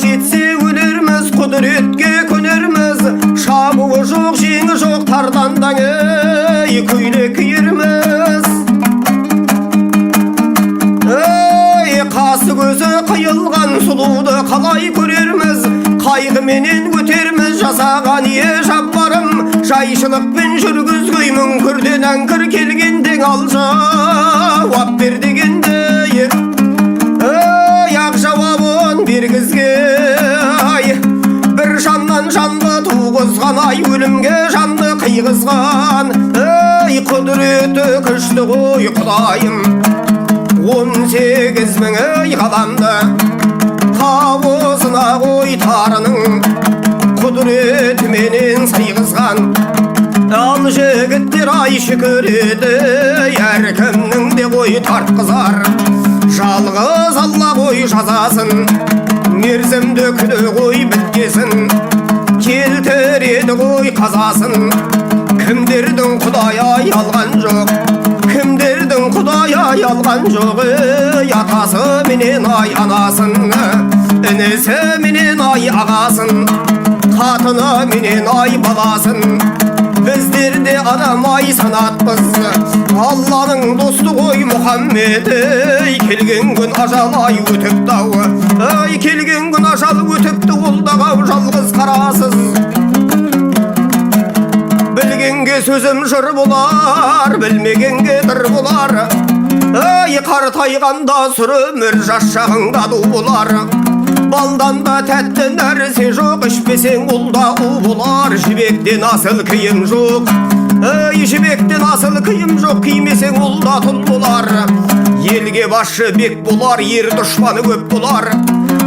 жетсе өлерміз, құдіретке көнерміз. Шабуы жоқ, жеңі жоқ тардандан көйлек киерміз. Қасы көзі қиылған сұлуды қалай көрерміз. Қайғыменен өтерміз жасаған жаппарым. Жайшылықпен жүргізгеймін күрден әңкір келгенде ал жауап бер дегенде. Ақ жауабын бергізге бір жаннан жанды туғызған өлімге жанды қиғызған. Құдіреті күшті ғой Құдайым, 18 мың ғаламды қауызына қой тарының құдіретіменен сыйғызған. Ал жігіттер шүкір еді, әркімнің де қой тартқызар. Жалғыз Алла қой жазасын, мерзімді күні қой біткесін, келтіреді қой қазасын. Кімдердің Құдай алған жоқ, кімдердің Құдай алған жоқ. Атасы менен анасын, інісі менен ағасын, қатыны менен баласын. Біздер де адам санатпыз, Алланың досты ғой Мұхаммед. Келген күн ажал өтіпті, келген күн ажал өтіпті, ол дағау жалғыз қарасыз. Білгенге сөзім жыр болар, білмегенге дыр болар. Қартайғанда сүр өмір, жас шағыңда ду болар. Балдан да тәтті нәрсе жоқ, ішпесең ол да у болар. Жібектен асыл киім жоқ, жібектен асыл киім жоқ, кимесең ол да тұл болар. Елге басшы бек болар, ер дұшпаны көп болар.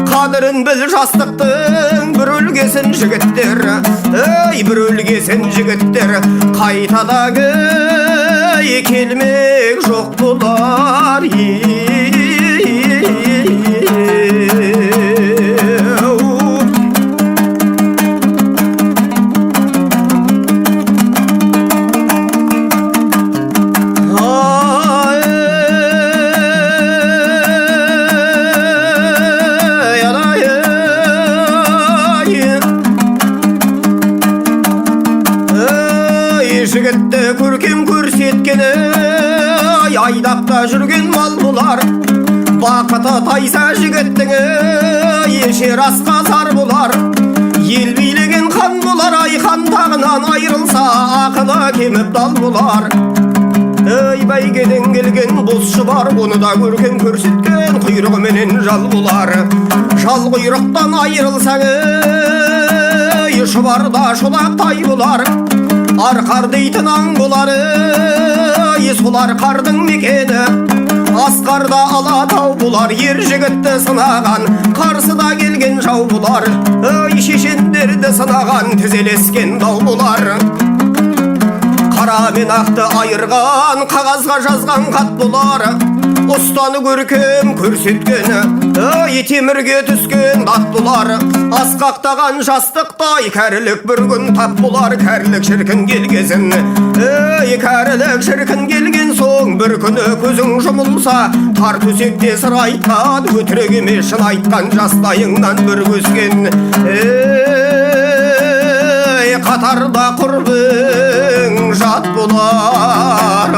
Қадірін біл жастықтың, бір өлгесін жігіттер, бір өлгесін жігіттер. Қайтадағы келмек жоқ болар. Жігітті көркем көрсеткені айдақта жүрген мал болар. Бақыты тайса жігіттің ешер асқа зар болар. Ел билеген хан болар, хан тағынан айрылса ақылы кеміп дал болар. Бәйгеден келген босшы бар, оны да көркем көрсеткен құйрығыменен жал болар. Жал құйрықтан айрылсаң шұбарда шолақтай болар. Арқар дейтін аң болар, солар қардың мекені. Асқарда алатау болар, ер жігітті сынаған, қарсыда келген жау болар. Шешендерді сынаған, тізелескен дау болар. Қара мен ақты айырған, қағазға жазған қат болар. Ұстаны көркем көрсеткені, темірге түскен дат болар. Асқақтаған жастықтай кәрілік бір күн тап болар. Кәрілік шіркін келгесін, кәрілік шіркін келген соң бір күні көзің жұмылса, тар төсекте сыр айтқан, өтірік емес шын айтқан жастайыңнан бір көзген. Қатарда құрбың жат болар.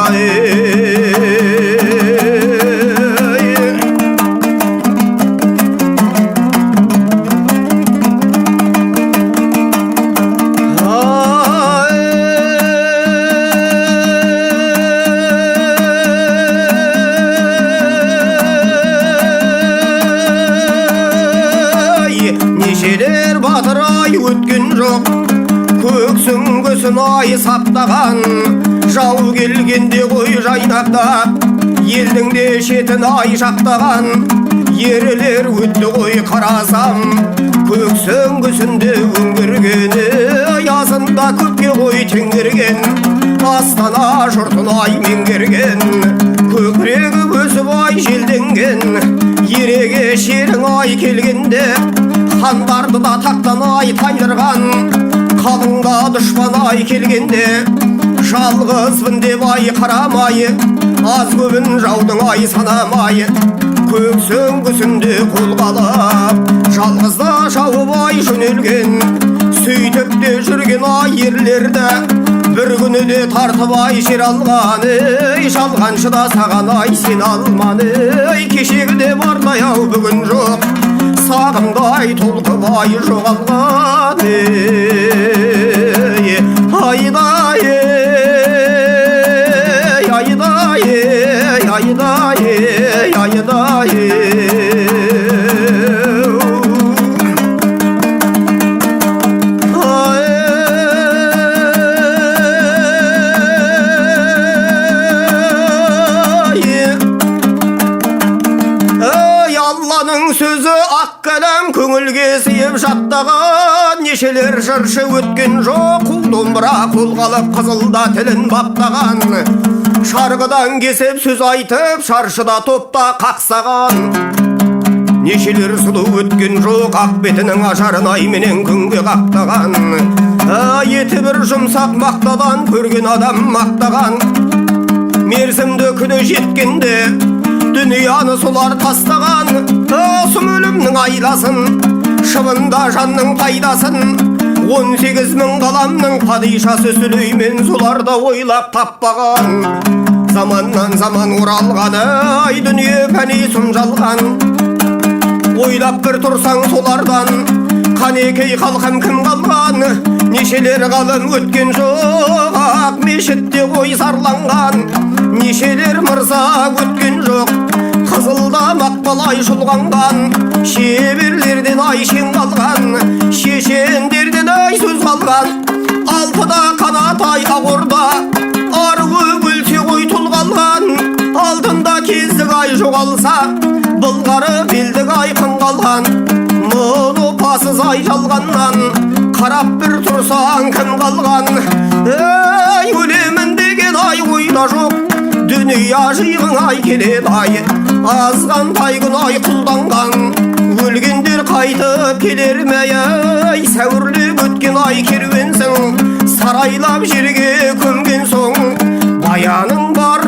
Нешелер батыр өткен жоқ, көксін көсін саптаған. Жау келгенде қой жайнақтап, елдің де шетін жақтаған. Ерлер өтті қой қарасам, көксін көсінде өңгіргені. Язында көпке қой теңгерген, астана жұртын меңгерген. Көкірегі өсіп желденген, ереге шерің келгенде. Хандарды да тақтан тайдырған, қалыңға дұшпан келгенде. Жалғызбын деп қарамай, аз көбін жаудың санамай. көк сөңгісінде қолғалап жалғызда шауып ай жөнелген сөйтіп те жүрген ай ерлерді бір күні де тартып ай жер алған ей жалғаншы да саған ай сен алман ей кешегі де бардай ау бүгін жоқ сағымдай толқып ай жоғалған ей айдай ей айдай ей айдай ей айдай сөзі ақ кәлем көңілге сыйып жаттаған нешелер жыршы өткен жоқ қу домбыра қолғалып қызылда тілін баптаған шарғыдан кесіп сөз айтып шаршыда топта қақсаған нешелер сұлу өткен жоқ ақ бетінің ажарын айменен күнге қақтаған еті бір жұмсақ мақтадан көрген адам мақтаған мерзімді күні жеткенде дүнияны солар тастаған сұм өлімнің айласын шыбында жанның пайдасын 18 мың ғаламның падишасы Сүлеймен соларда ойлап таппаған заманнан заман оралғаны ай дүние пәни сұм жалған ойлап бір тұрсаң солардан қанекей халқым кім қалған нешелер ғалым өткен жоқ ақ мешітте ой сарланған нешелер мырза өткен жоқ қызылда мақпалай шұлғанған шеберлерден ай шен қалған шешендерден ай сөз қалған алтыда қанат ай ақ аруы өлсе ғой тұл қалған алтында кездік ай жоғалса былғары белдік айқын қалған мұны пасыз ай жалғаннан қарап бір тұрсаң кім қалған ей өлемін деген ай ойда жоқ дүния жиғың ай келеді ай азғантай күн ай құлданған өлгендер қайтып келер ме ай сәуірлеп өткен ай керуенсің сарайлап жерге көмген соң баяның бар